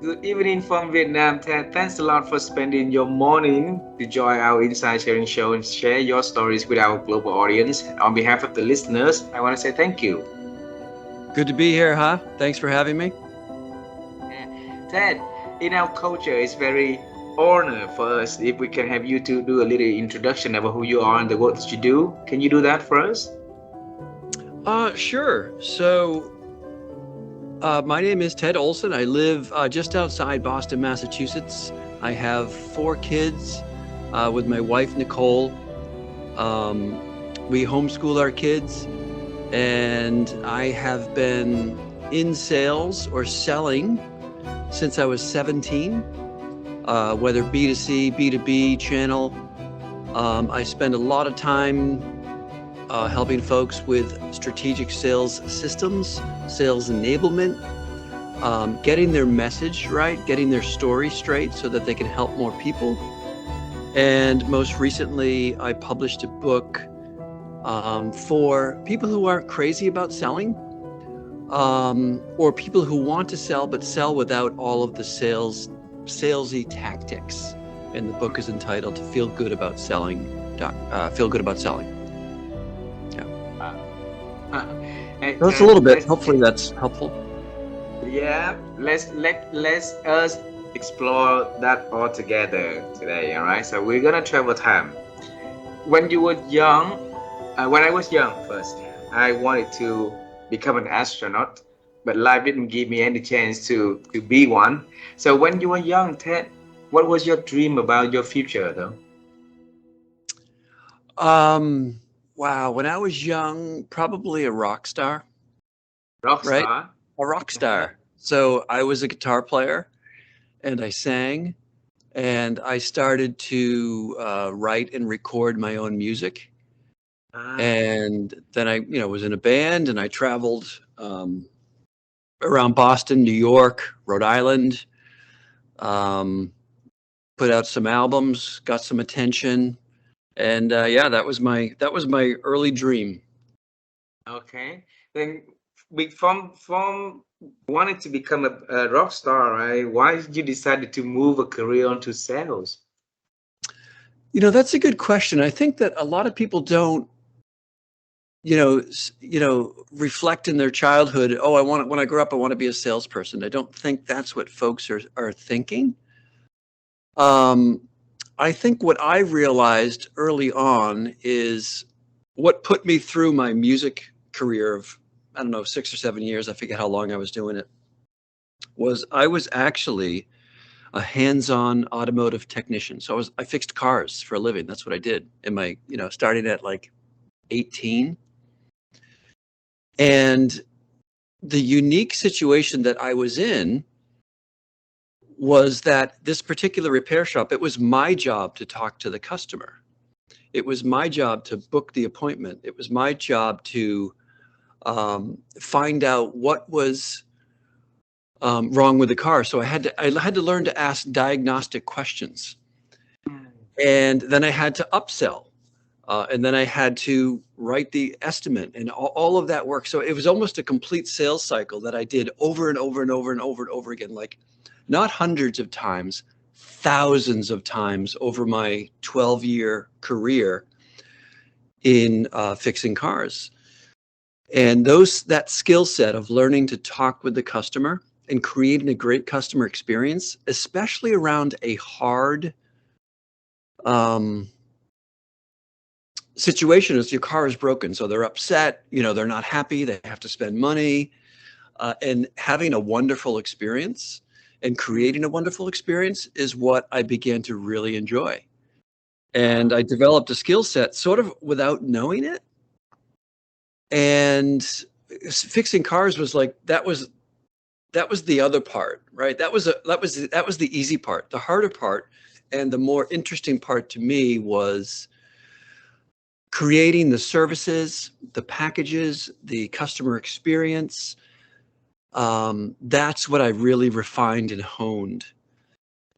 Good evening from Vietnam, Ted. Thanks a lot for spending your morning to join our Inside Sharing show and share your stories with our global audience. On behalf of the listeners, I want to say thank you. Good to be here, huh? Thanks for having me. Yeah. Ted, in our culture, it's very honor for us if we can have you to do a little introduction about who you are and the work that you do. Can you do that for us? Sure. My name is Ted Olson. I live just outside Boston, Massachusetts. I have four kids with my wife, Nicole. Um, we homeschool our kids, and I have been in sales or selling since I was 17, whether B2C, B2B channel. I spend a lot of time helping folks with strategic sales systems, sales enablement, getting their message right, getting their story straight so that they can help more people. And most recently, I published a book for people who aren't crazy about selling, or people who want to sell but sell without all of the salesy tactics. And the book is entitled "Feel Good About Selling." Feel Good About Selling. Yeah. Uh, and, So that's a and little bit. let's Hopefully, that's helpful. yeah, let's us explore that all together today. All right. So we're gonna travel time. When you were young, when I was young, first, I wanted to become an astronaut, but life didn't give me any chance to be one. So when you were young, Ted, what was your dream about your future, though? Um, wow. When I was young, probably a rock star, right? Rockstar. A rock star. So I was a guitar player and I sang and I started to write and record my own music. Ah, And then I was in a band and I traveled around Boston, New York, Rhode Island, um, put out some albums, got some attention. And yeah, that was my early dream. okay. Then from wanting to become a rock star, right? Why did you decide to move a career onto sales? That's a good question. I think that a lot of people don't, reflect in their childhood. Oh, when I grow up, I want to be a salesperson. I don't think that's what folks are thinking. Um, I think what I realized early on is what put me through my music career of, I don't know, 6 or 7 years. I forget how long I was doing it. Was I was actually a hands-on automotive technician. So I fixed cars for a living. That's what I did in my, starting at like 18. And the unique situation that I was in was that this particular repair shop, it was my job to talk to the customer. It was my job to book the appointment. It was my job to find out what was wrong with the car. So I had to learn to ask diagnostic questions, and then I had to upsell, and then I had to write the estimate and all of that work. So it was almost a complete sales cycle that I did over and over and over and over and over again, like not hundreds of times, thousands of times over my 12-year career in fixing cars. And that skill set of learning to talk with the customer and creating a great customer experience, especially around a hard um, situation, is your car is broken. So they're upset, they're not happy, they have to spend money, and having a wonderful experience and creating a wonderful experience is what I began to really enjoy. And I developed a skill set sort of without knowing it. And fixing cars was like that was the other part, right? That was the easy part. The harder part and the more interesting part to me was creating the services, the packages, the customer experience. That's what I really refined and honed.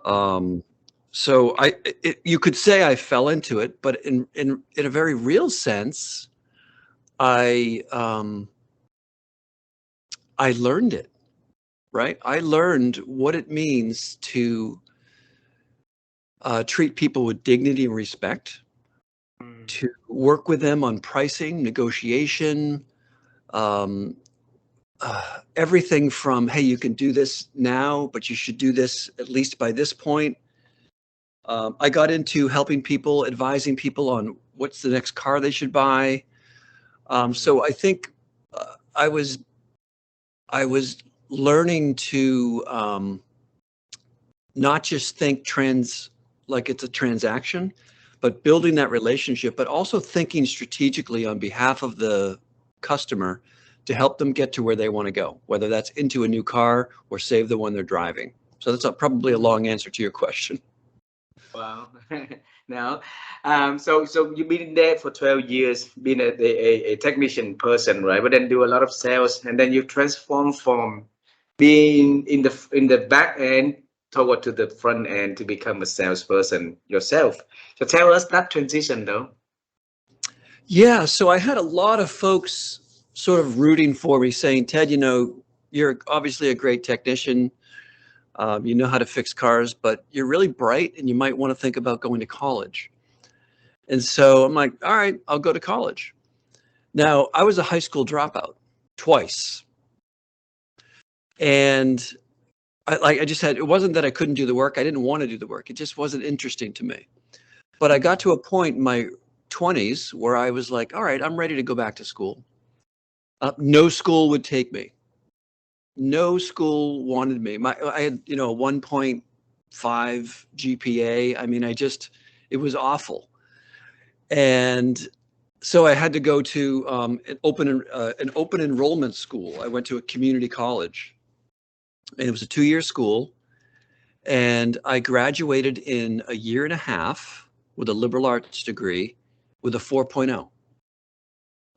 Um, so you could say I fell into it, but in a very real sense, I um, I learned it. right? I learned what it means to treat people with dignity and respect, Mm. to work with them on pricing, negotiation, um, everything from, hey, you can do this now, but you should do this at least by this point. I got into helping people, advising people on what's the next car they should buy. So I think I was learning to not just think trends like it's a transaction, but building that relationship, but also thinking strategically on behalf of the customer to help them get to where they want to go, whether that's into a new car or save the one they're driving. So that's probably a long answer to your question. Wow. Now, so you've been there for 12 years, being a technician person, right? But then do a lot of sales, and then you transform from being in the back end toward to the front end to become a salesperson yourself. So tell us that transition, though. Yeah, so I had a lot of folks sort of rooting for me, saying, Ted, you're obviously a great technician. You know how to fix cars, but you're really bright and you might want to think about going to college. And so I'm like, all right, I'll go to college. Now, I was a high school dropout twice. And I just had, it wasn't that I couldn't do the work. I didn't want to do the work. It just wasn't interesting to me. But I got to a point in my 20s where I was like, all right, I'm ready to go back to school. No school would take me. No school wanted me. I had, a 1.5 GPA. I mean, it was awful. And so I had to go to an open enrollment school. I went to a community college, and it was a 2-year school. And I graduated in a year and a half with a liberal arts degree with a 4.0.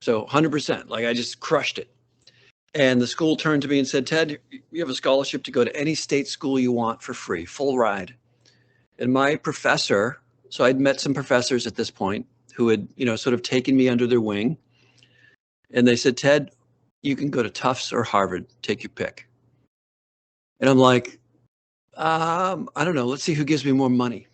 So 100%, like I just crushed it. And the school turned to me and said, Ted, you have a scholarship to go to any state school you want for free, full ride. And my professor, so I'd met some professors at this point who had, sort of taken me under their wing. And they said, Ted, you can go to Tufts or Harvard, take your pick. And I'm like, I don't know. Let's see who gives me more money.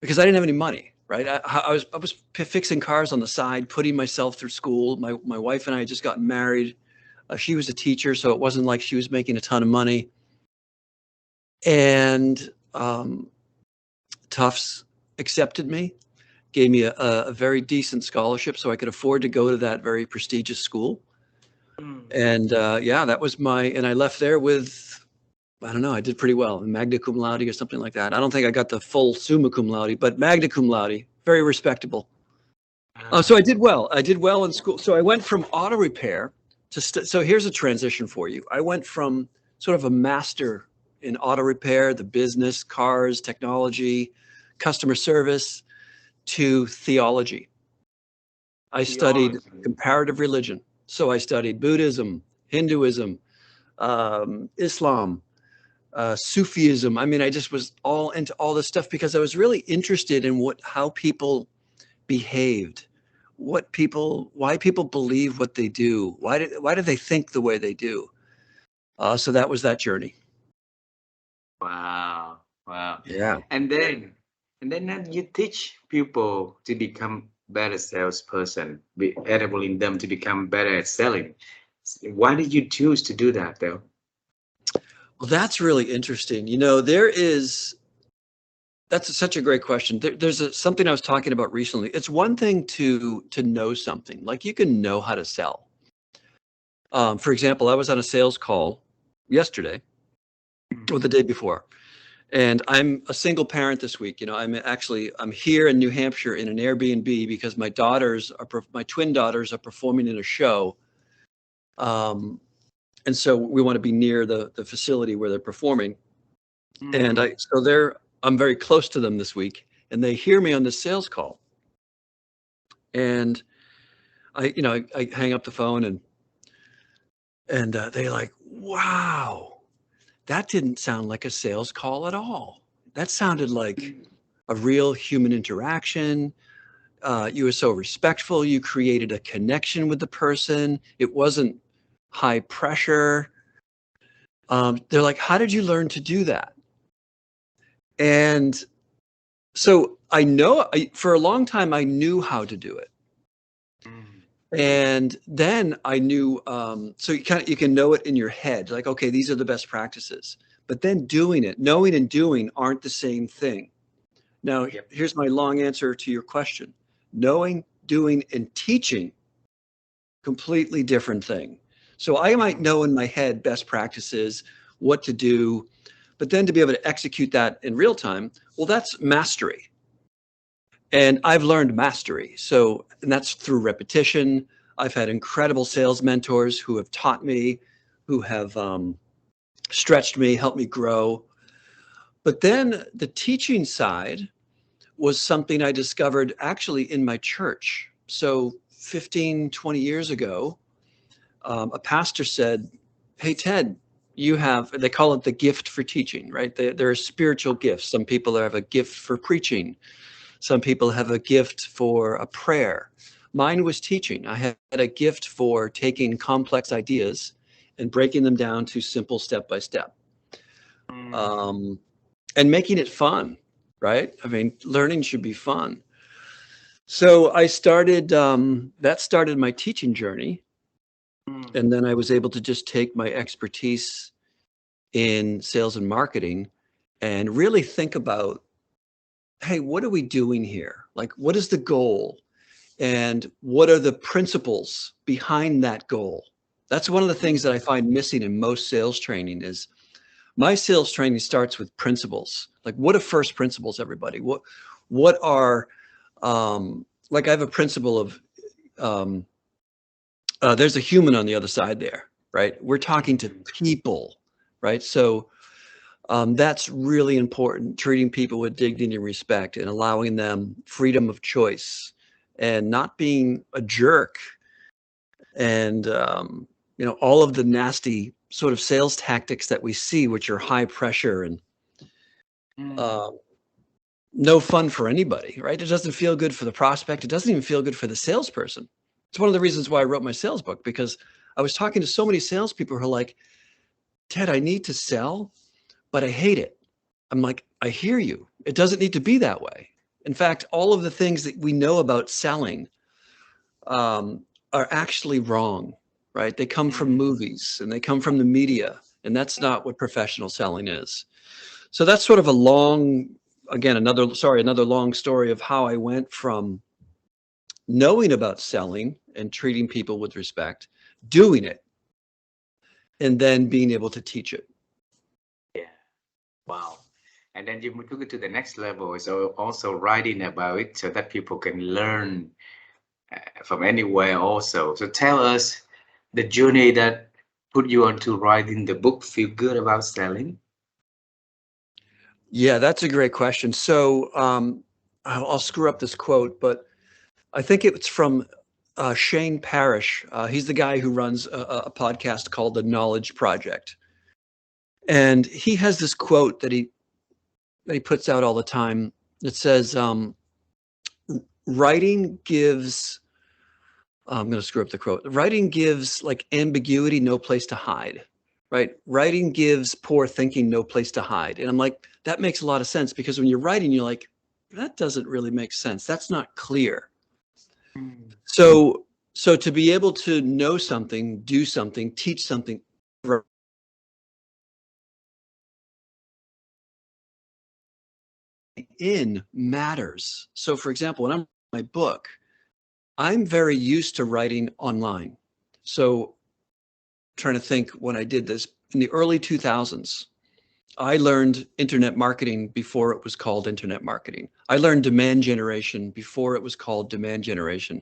Because I didn't have any money, right? I was fixing cars on the side, putting myself through school. My wife and I had just gotten married. She was a teacher, so it wasn't like she was making a ton of money. And Tufts accepted me, gave me a very decent scholarship so I could afford to go to that very prestigious school. And and I left there with, I don't know, I did pretty well, magna cum laude or something like that. I don't think I got the full summa cum laude, but magna cum laude, very respectable. So I did well. I did well in school. So I went from auto repair so here's a transition for you. I went from sort of a master in auto repair, the business, cars, technology, customer service, to theology. I studied comparative religion. So I studied Buddhism, Hinduism, Islam, Sufism. I mean, I just was all into all this stuff because I was really interested in how people behaved, why people believe what they do, why do they think the way they do. So that was that journey. Wow, wow. Yeah. And then you teach people to become better salesperson, enabling them to become better at selling. Why did you choose to do that, though? Well, that's really interesting. That's such a great question. There's something I was talking about recently. It's one thing to know something, like you can know how to sell. For example, I was on a sales call yesterday or the day before, and I'm a single parent this week. I'm here in New Hampshire in an Airbnb because my twin daughters are performing in a show. And so we want to be near the facility where they're performing. And I'm very close to them this week, and they hear me on the sales call. And I hang up the phone and they're like, wow, that didn't sound like a sales call at all. That sounded like a real human interaction. You were so respectful. You created a connection with the person. It wasn't high pressure. They're like, how did you learn to do that? And so for a long time, I knew how to do it. Mm. And then I knew, so you can know it in your head, like, okay, these are the best practices. But then doing it, knowing and doing aren't the same thing. Now, Yep. here's my long answer to your question. Knowing, doing, and teaching, completely different thing. So I might Mm. know in my head best practices, what to do, but then to be able to execute that in real time, well, that's mastery. And I've learned mastery. So, and that's through repetition. I've had incredible sales mentors who have taught me, who have stretched me, helped me grow. But then the teaching side was something I discovered actually in my church. So 15, 20 years ago, a pastor said, hey, Ted, they call it the gift for teaching, right? There are spiritual gifts. Some people have a gift for preaching. Some people have a gift for a prayer. Mine was teaching. I had a gift for taking complex ideas and breaking them down to simple step by step, Mm. and making it fun, right? I mean, learning should be fun. So that started my teaching journey. Mm. And then I was able to just take my expertise in sales and marketing and really think about, hey, what are we doing here? Like, what is the goal? And what are the principles behind that goal? That's one of the things that I find missing in most sales training is my sales training starts with principles. Like, what are first principles, everybody? What are like I have a principle of um, there's a human on the other side there, right? We're talking to Mm. people, right? So that's really important, treating people with dignity and respect and allowing them freedom of choice and not being a jerk and, all of the nasty sort of sales tactics that we see, which are high pressure and Mm. uh, no fun for anybody, right? It doesn't feel good for the prospect. It doesn't even feel good for the salesperson. It's one of the reasons why I wrote my sales book, because I was talking to so many salespeople who are like, Ted, I need to sell, but I hate it. I'm like, I hear you. It doesn't need to be that way. In fact, all of the things that we know about selling are actually wrong, right? They come from Mm. movies and they come from the media, and that's not what professional selling is. So that's sort of a long, again, another long story of how I went from knowing about selling and treating people with respect, doing it, and then being able to teach it. Yeah. Wow. And then you took it to the next level. So also writing about it so that people can learn from anywhere also. So tell us the journey that put you onto writing the book Feel Good About Selling. Yeah, that's a great question. So I'll screw up this quote, but I think it's from Shane Parrish. He's the guy who runs a podcast called The Knowledge Project. And he has this quote that he puts out all the time. It says, writing gives, I'm going to screw up the quote. Writing gives like ambiguity no place to hide, right? Writing gives poor thinking no place to hide. And I'm like, that makes a lot of sense, because when you're writing, you're like, that doesn't really make sense. That's not clear. Mm. So to be able to know something, do something, teach something in matters. So for example, when I'm writing my book, I'm very used to writing online. So trying to think when I did this in the early 2000s, I learned internet marketing before it was called internet marketing. I learned demand generation before it was called demand generation.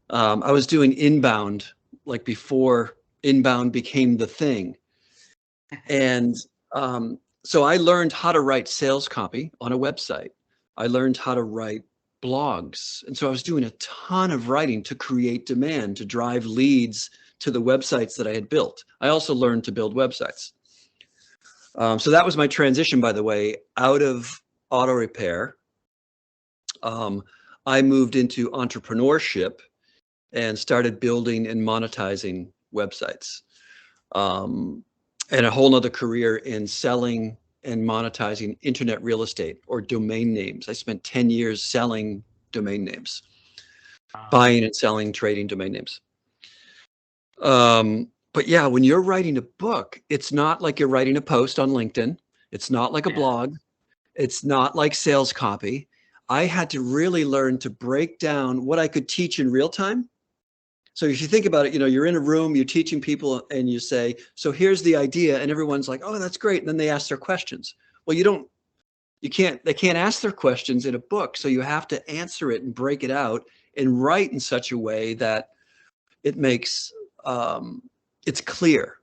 I was doing inbound like before inbound became the thing. And so I learned how to write sales copy on a website. I learned how to write blogs. And so I was doing a ton of writing to create demand, to drive leads to the websites that I had built. I also learned to build websites. So that was my transition, by the way, out of auto repair. Um, I moved into entrepreneurship and started building and monetizing websites. Um, and a whole nother career in selling and monetizing internet real estate or domain names. I spent 10 years selling domain names, buying and selling, trading domain names. But yeah, when you're writing a book, it's not like you're writing a post on LinkedIn. It's not like a Yeah. blog. It's not like sales copy. I had to really learn to break down what I could teach in real time. So if you think about it, you're in a room, you're teaching people and you say, so here's the idea. And everyone's like, oh, that's great. And then they ask their questions. Well, they can't ask their questions in a book. So you have to answer it and break it out and write in such a way that it makes, it's clear.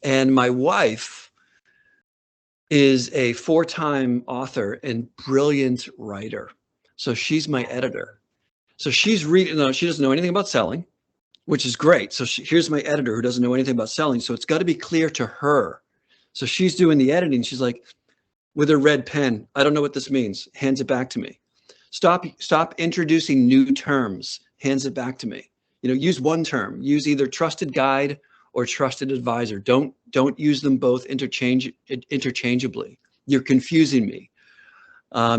And my wife is a 4-time author and brilliant writer. So she's my editor. So she's reading, no, she doesn't know anything about selling, which is great. So here's my editor who doesn't know anything about selling. So it's got to be clear to her. So she's doing the editing. She's like, with her red pen, I don't know what this means. Hands it back to me. Stop introducing new terms. Hands it back to me. Use one term. Use either trusted guide or trusted advisor. Don't use them both interchangeably. You're confusing me.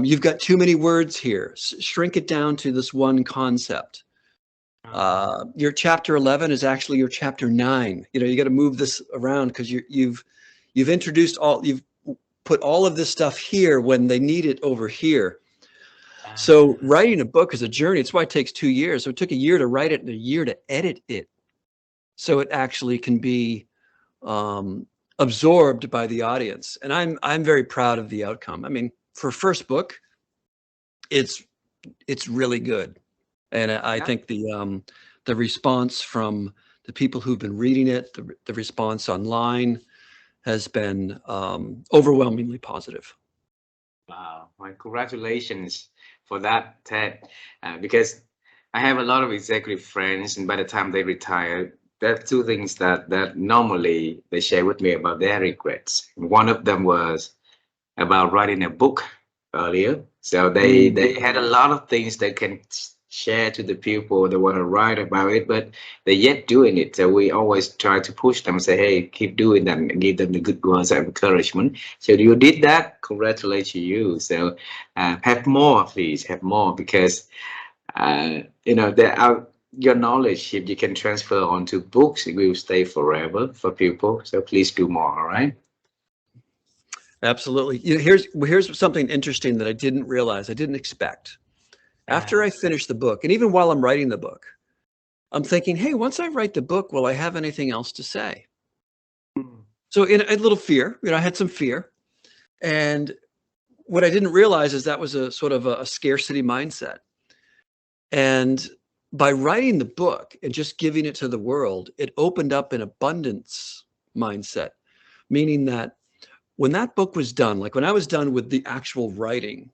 You've got too many words here. Shrink it down to this one concept. Your chapter 11 is actually your chapter 9. You got to move this around because you've put all of this stuff here when they need it over here. So writing a book is a journey. It's why it takes 2 years. So it took a year to write it and a year to edit it. So it actually can be absorbed by the audience. And I'm very proud of the outcome. I mean, for first book, it's really good. And I think the response from the people who've been reading it, the response online has been overwhelmingly positive. Wow, my congratulations for that, Ted. Because I have a lot of executive friends, and by the time they retire, there are two things that normally they share with me about their regrets. One of them was about writing a book earlier. So they had a lot of things they can share to the people that want to write about it, but they're yet doing it. So we always try to push them, say, hey, keep doing that and give them the good words of encouragement. So you did that. Congratulations you. So have more, please have more, because there are your knowledge, if you can transfer onto books, it will stay forever for people. So please do more. All right. Absolutely. Here's something interesting that I didn't realize, I didn't expect. After I finish the book, and even while I'm writing the book, I'm thinking, hey, once I write the book, will I have anything else to say? So in a little fear, I had some fear. And what I didn't realize is that was a sort of a scarcity mindset. And by writing the book and just giving it to the world, it opened up an abundance mindset, meaning that when that book was done, like when I was done with the actual writing,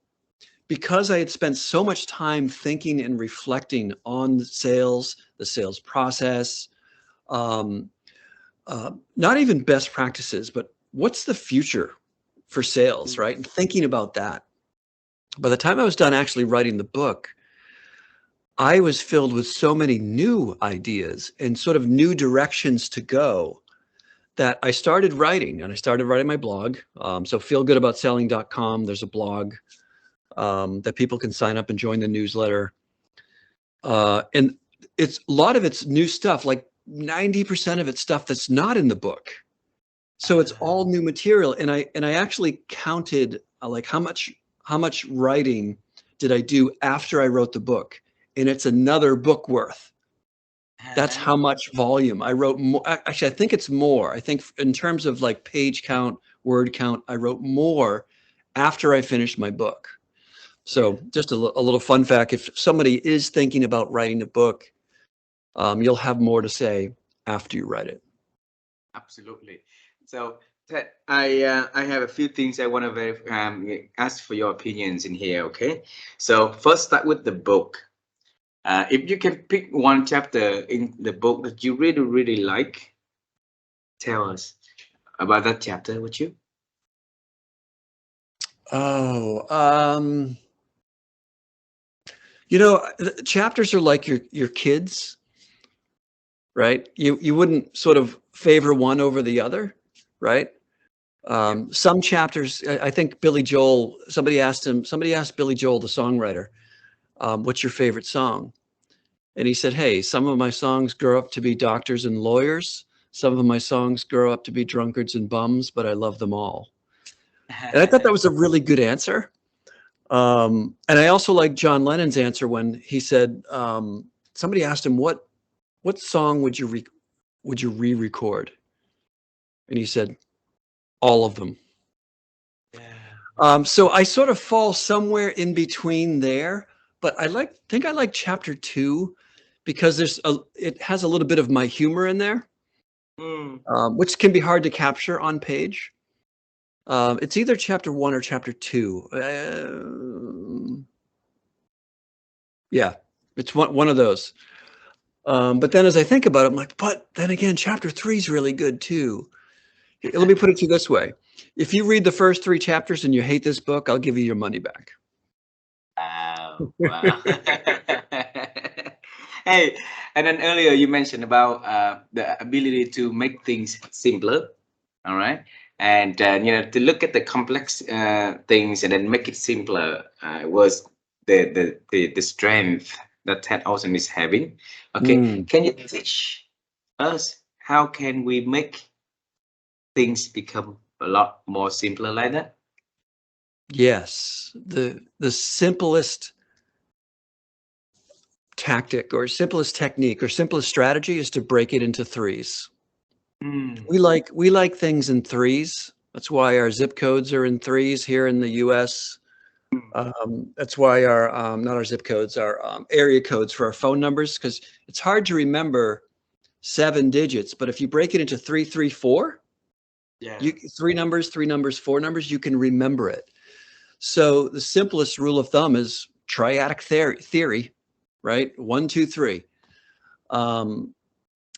because I had spent so much time thinking and reflecting on the sales process, not even best practices, but what's the future for sales, right? And thinking about that. By the time I was done actually writing the book, I was filled with so many new ideas and sort of new directions to go that I started writing, and I started writing my blog. So feelgoodaboutselling.com, there's a blog that people can sign up and join the newsletter. And it's a lot of it's new stuff, like 90% of it's stuff that's not in the book. So it's all new material. And I actually counted like how much writing did I do after I wrote the book? And it's another book worth. That's how much volume I wrote. More. Actually, I think it's more. I think in terms of like page count, word count, I wrote more after I finished my book. So just a little fun fact, if somebody is thinking about writing a book, you'll have more to say after you write it. Absolutely. So Ted, I have a few things I want to ask for your opinions in here. Okay. So first, start with the book. If you can pick one chapter in the book that you really, really like, tell us about that chapter, would you? Oh, chapters are like your kids, right? You wouldn't sort of favor one over the other. right? Yep. Some chapters, I think Billy Joel, somebody asked Billy Joel, the songwriter, what's your favorite song? And he said, hey, some of my songs grow up to be doctors and lawyers. Some of my songs grow up to be drunkards and bums, but I love them all. And I thought that was a really good answer. And I also like John Lennon's answer when he said, somebody asked him, what song would you re-record? And he said, all of them. Yeah. So I sort of fall somewhere in between there, but think I like chapter 2 because it has a little bit of my humor in there, Mm. which can be hard to capture on page. It's either chapter 1 or chapter 2. Yeah, it's one of those. But then as I think about it, I'm like, but then again, chapter 3 is really good too. Let me put it to you this way. If you read the first 3 chapters and you hate this book, I'll give you your money back. Wow. Wow. Hey, and then earlier you mentioned about the ability to make things simpler. All right. And to look at the complex things and then make it simpler was the strength that Ted Olson is having. Okay, Mm, can you teach us how can we make things become a lot more simpler like that? yes, the simplest tactic or simplest technique or simplest strategy is to break it into threes. Mm. We like things in threes. That's why our zip codes are in threes here in the US. That's why our not our zip codes, our area codes for our phone numbers, because it's hard to remember 7 digits. But if you break it into 334, Yeah. you 3 numbers, 4 numbers, you can remember it. So the simplest rule of thumb is triadic theory, right? 1, 2, 3.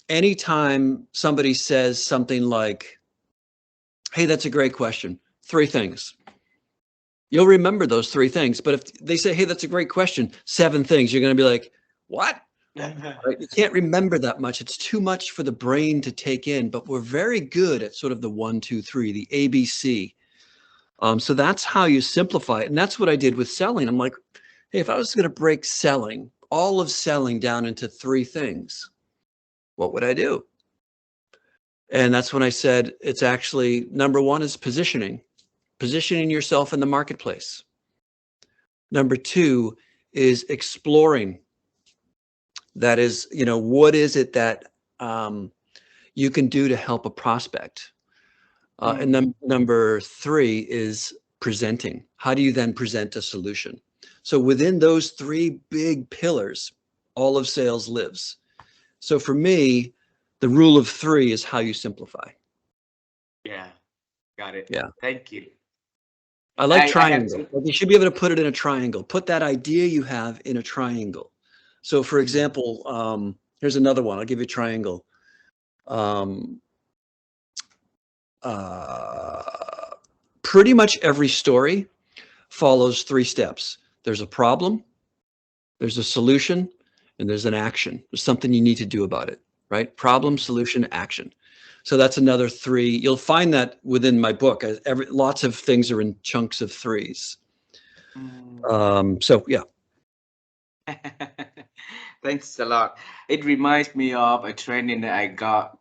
Anytime somebody says something like, hey, that's a great question, 3 things. You'll remember those 3 things. But if they say, hey, that's a great question, 7 things, you're going to be like, what? Right? You can't remember that much. It's too much for the brain to take in. But we're very good at sort of the 1, 2, 3, the ABC. So that's how you simplify it. And that's what I did with selling. I'm like, hey, if I was going to break selling, all of selling down into 3 things, what would I do? And that's when I said, it's actually number 1 is positioning yourself in the marketplace. Number 2 is exploring. That is, what is it that you can do to help a prospect? And then number 3 is presenting. How do you then present a solution? So within those 3 big pillars, all of sales lives. So for me, the rule of 3 is how you simplify. Yeah. Got it. Yeah. Thank you. I like I have triangle. to. Like you should be able to put it in a triangle. Put that idea you have in a triangle. So for example, here's another one. I'll give you a triangle. Um, uh, Pretty much every story follows 3 steps. There's a problem, there's a solution, and there's an action. There's something you need to do about it, right? Problem, solution, action. So that's another 3. You'll find that within my book. Lots of things are in chunks of 3s. Mm. So yeah. Thanks a lot. It reminds me of a training that I got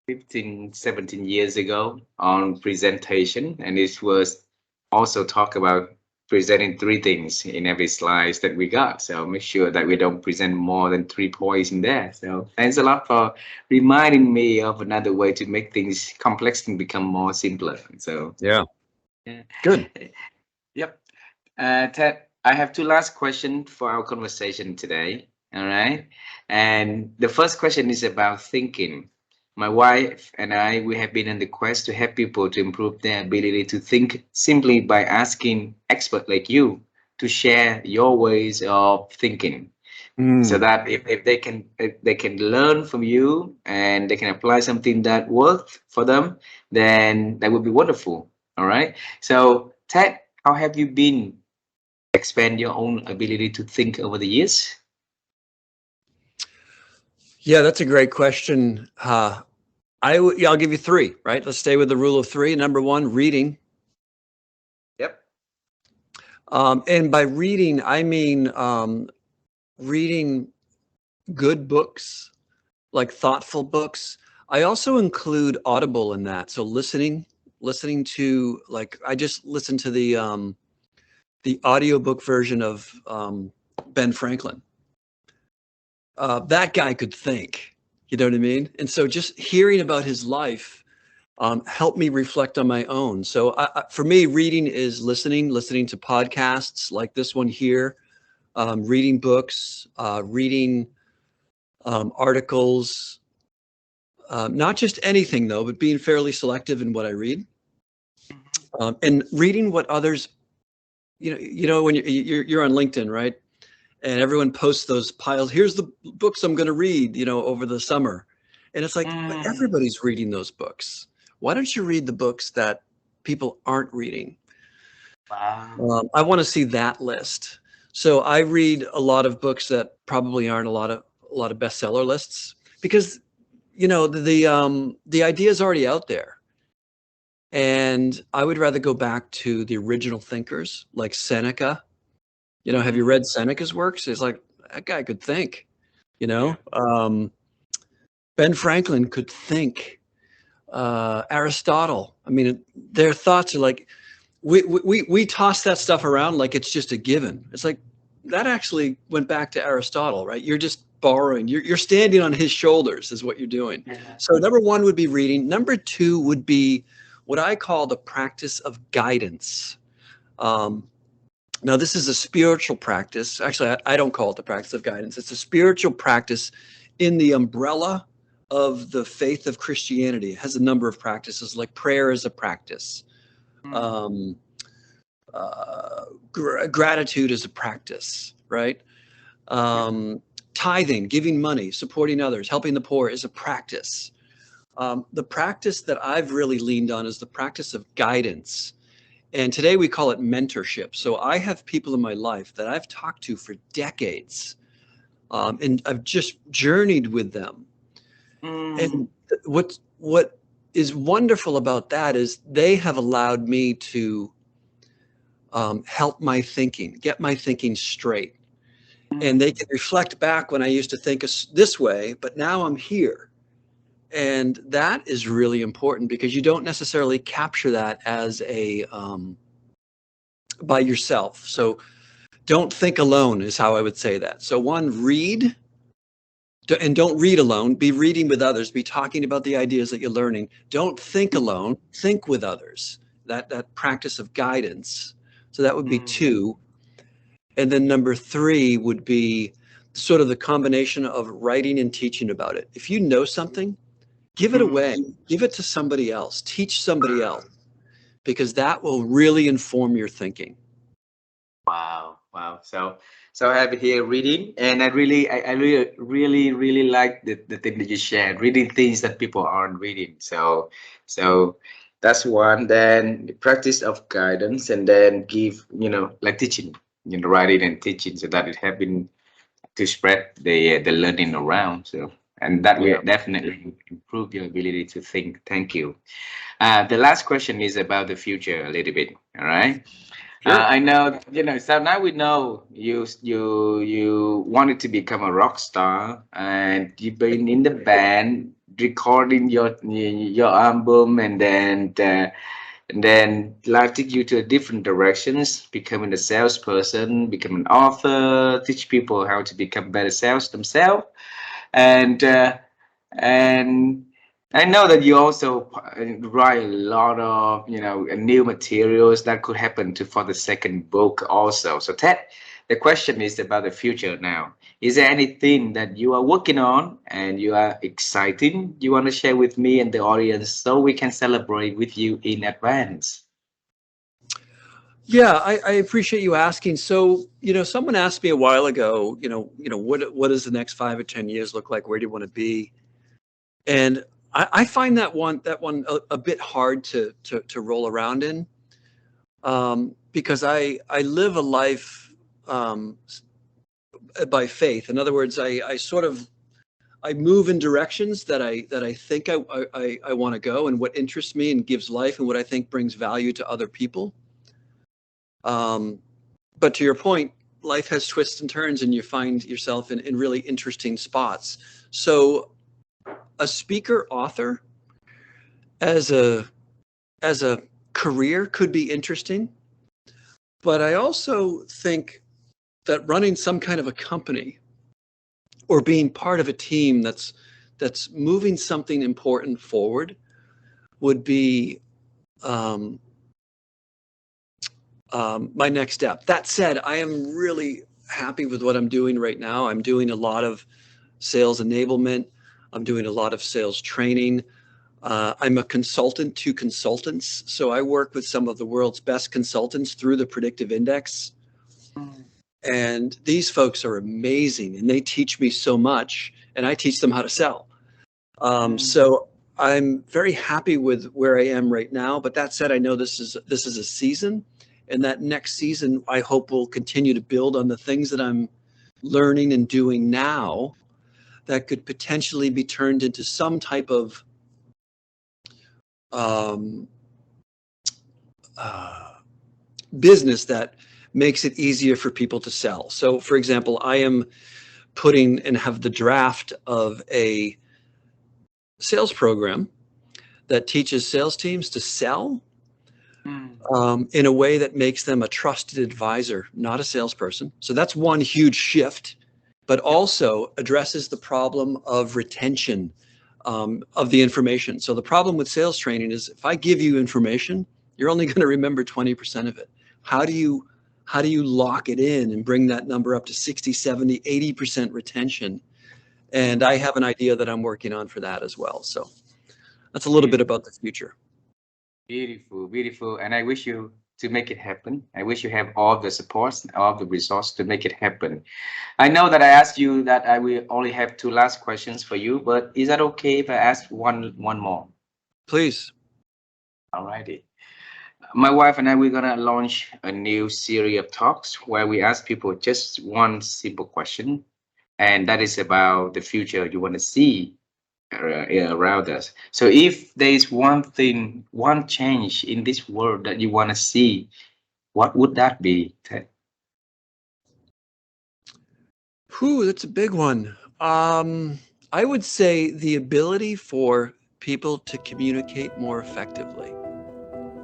15, 17 years ago on presentation. And it was also talk about presenting 3 things in every slides that we got. So make sure that we don't present more than 3 points in there. So thanks a lot for reminding me of another way to make things complex and become more simpler. So Yeah. yeah. Good. Yep. Ted, I have 2 last questions for our conversation today. All right. And the first question is about thinking. My wife and I, we have been on the quest to help people to improve their ability to think simply by asking experts like you to share your ways of thinking so Mm. that if they can learn from you and they can apply something that works for them, then that would be wonderful. All right. So Ted, how have you been expand your own ability to think over the years? Yeah, that's a great question. Yeah, I'll give you three, right? Let's stay with the rule of three. Number one, reading. Yep. And by reading, I mean reading good books, like thoughtful books. I also include Audible in that. So listening to, like, I just listened to the audiobook version of Ben Franklin. That guy could think, you know what I mean? And so just hearing about his life helped me reflect on my own. So for me, reading is listening to podcasts like this one here, reading books, reading articles, not just anything though, but being fairly selective in what I read, and reading what others, when you're on LinkedIn, right? And everyone posts those piles. Here's the books I'm going to read, over the summer. And it's like, but Mm. everybody's reading those books. Why don't you read the books that people aren't reading? Wow. I want to see that list. So I read a lot of books that probably aren't a lot of bestseller lists, because the idea is already out there. And I would rather go back to the original thinkers like Seneca. Have you Mm. read Seneca's works? It's like, that guy could think, you Yeah. know. Ben Franklin could think. Aristotle. I mean, their thoughts are like, we toss that stuff around like it's just a given. It's like, that actually went back to Aristotle, right? You're just borrowing. You're standing on his shoulders is what you're doing. Yeah. So number one would be reading. Number two would be what I call the practice of guidance. Um, Now, this is a spiritual practice. Actually, I don't call it the practice of guidance. It's a spiritual practice in the umbrella of the faith of Christianity. It has a number of practices, like prayer is a practice. Mm. Um, Gratitude is a practice, right? Yeah. Tithing, giving money, supporting others, helping the poor is a practice. The practice that I've really leaned on is the practice of guidance. And today we call it mentorship. So I have people in my life that I've talked to for decades, and I've just journeyed with them. Mm. And what is wonderful about that is they have allowed me to help my thinking, get my thinking straight. And they Mm. can reflect back when I used to think this way, but now I'm here. And that is really important, because you don't necessarily capture that as by yourself. So don't think alone is how I would say that. So one, read, and don't read alone. Be reading with others. Be talking about the ideas that you're learning. Don't think alone. Think with others. That practice of guidance. So that would be Mm. two. And then number three would be sort of the combination of writing and teaching about it. If you know something, give it away. Mm. Give it to somebody else. Teach somebody else, because that will really inform your thinking. Wow, wow. So I have here reading, and I really like the thing that you shared, reading things that people aren't reading. So that's one. Then the practice of guidance, and then give, like teaching, writing and teaching, so that it have been to spread the learning around. So, and that will Yeah. definitely improve your ability to think. Thank you. The last question is about the future a little bit. All right. Sure. I know, so now we know you wanted to become a rock star, and you've been in the band recording your album, and then life took you to different directions, becoming a salesperson, become an author, teach people how to become better sales themselves, and I know that you also write a lot of new materials that could happen to for the second book also. So Ted, the question is about the future now. Is there anything that you are working on and you are exciting you want to share with me and the audience so we can celebrate with you in advance? Yeah, I appreciate you asking. So, someone asked me a while ago, what does the next 5 or 10 years look like? Where do you want to be? And I find that one a bit hard to roll around in, because I live a life by faith. In other words, I sort of I move in directions that I think I want to go, and what interests me and gives life, and what I think brings value to other people. But to your point, life has twists and turns, and you find yourself in really interesting spots. So a speaker author as a career could be interesting, but I also think that running some kind of a company or being part of a team that's moving something important forward would be um, my next step. That said, I am really happy with what I'm doing right now. I'm doing a lot of sales enablement. I'm doing a lot of sales training. I'm a consultant to consultants. So I work with some of the world's best consultants through the Predictive Index. Mm, And these folks are amazing, and they teach me so much, and I teach them how to sell. mm, So I'm very happy with where I am right now. But that said, I know this is a season, and that next season I hope will continue to build on the things that I'm learning and doing now that could potentially be turned into some type of um, uh, business that makes it easier for people to sell. So, for example, I am putting and have the draft of a sales program that teaches sales teams to sell mm, in a way that makes them a trusted advisor, not a salesperson. So that's one huge shift, but also addresses the problem of retention of the information. So the problem with sales training is if I give you information, you're only going to remember 20% of it. How do you lock it in and bring that number up to 60, 70, 80% retention? And I mm. have an idea that I'm working on for that as well. So that's a little bit Beautiful, about the future. beautiful, beautiful. And I wish you to make it happen. I wish you have all the supports, all the resources to make it happen. I know that I asked you that I will only have two last questions for you, but is that okay if I ask one more? Please. Alrighty. My wife and I, we're gonna launch a new series of talks where we ask people just one simple question, and that is about the future you want to see around us. So, if there is one thing, one change in this world that you want to see, what would that be, Ted? Whew, that's a big one. I would say the ability for people to communicate more effectively,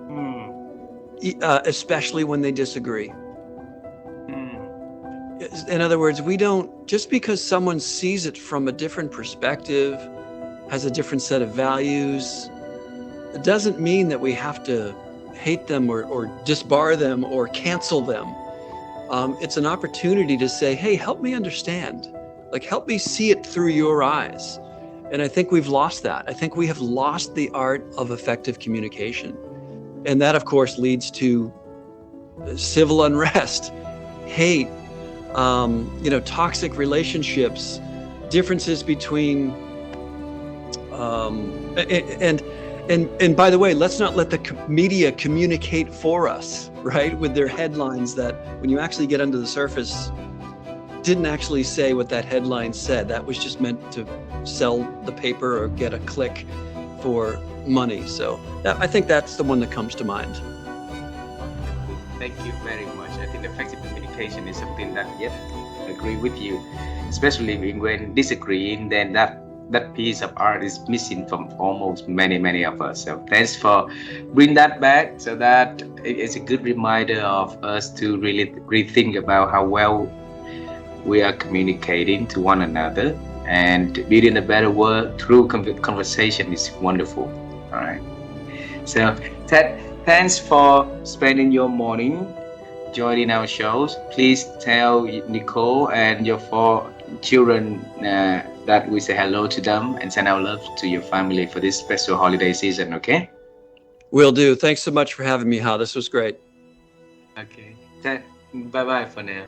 Hmm. especially when they disagree. Hmm. In other words, we don't, just because someone sees it from a different perspective, has a different set of values, it doesn't mean that we have to hate them or disbar them or cancel them. It's an opportunity to say, hey, help me understand. Like, help me see it through your eyes. And I think we've lost that. I think we have lost the art of effective communication. And that, of course, leads to civil unrest, hate, toxic relationships, differences between, and by the way, let's not let the media communicate for us, right? With their headlines that, when you actually get under the surface, didn't actually say what that headline said. That was just meant to sell the paper or get a click for money. So I think that's the one that comes to mind. Wonderful. Thank you very much. I think effective communication is something that, yep, I agree with you. Especially when disagreeing, then that piece of art is missing from almost many of us. So thanks for bring that back. So that it's a good reminder of us to really rethink about how well we are communicating to one another, and building a better world through conversation is wonderful. All right. So, Ted, thanks for spending your morning joining our shows. Please tell Nicole and your four children that we say hello to them and send our love to your family for this special holiday season, okay? Will do. Thanks so much for having me, Ha. This was great. Okay. Ted, bye bye for now.